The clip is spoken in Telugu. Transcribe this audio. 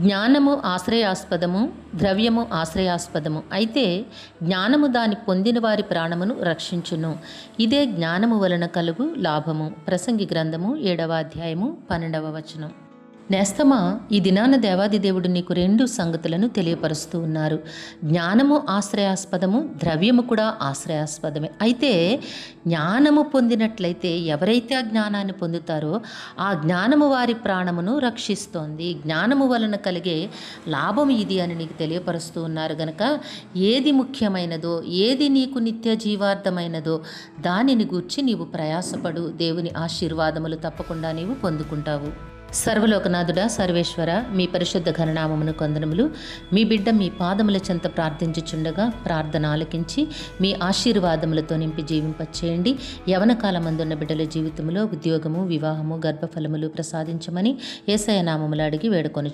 జ్ఞానము ఆశ్రయాస్పదము, ద్రవ్యము ఆశ్రయాస్పదము. అయితే జ్ఞానము దాని పొందిన వారి ప్రాణమును రక్షించును. ఇదే జ్ఞానము వలన కలుగు లాభము. ప్రసంగి గ్రంథము 7వ అధ్యాయము 12వ వచనం. నేస్తమా, ఈ దినాన దేవాది దేవుడు నీకు 2 సంగతులను తెలియపరుస్తూ ఉన్నారు. జ్ఞానము ఆశ్రయాస్పదము, ద్రవ్యము కూడా ఆశ్రయాస్పదమే. అయితే జ్ఞానము పొందినట్లయితే ఎవరైతే ఆ జ్ఞానాన్ని పొందుతారో ఆ జ్ఞానము వారి ప్రాణమును రక్షిస్తోంది. జ్ఞానము వలన కలిగే లాభం ఇది అని నీకు తెలియపరుస్తూ ఉన్నారు గనక ఏది ముఖ్యమైనదో, ఏది నీకు నిత్య జీవార్థమైనదో దానిని గూర్చి నీవు ప్రయాసపడు. దేవుని ఆశీర్వాదములు తప్పకుండా నీవు పొందుకుంటావు. సర్వలోకనాథుడా, సర్వేశ్వర, మీ పరిశుద్ధ ఘననామమును కొందనములు. మీ బిడ్డ మీ పాదముల చెంత ప్రార్థించుచుండగా ప్రార్థన ఆలకించి మీ ఆశీర్వాదములతో నింపి జీవింపచేయండి. యవన కాలమందున్న బిడ్డల జీవితంలో ఉద్యోగము, వివాహము, గర్భఫలములు ప్రసాదించమని యేసయ్య నామములో అడిగి వేడుకొనుచున్నాను.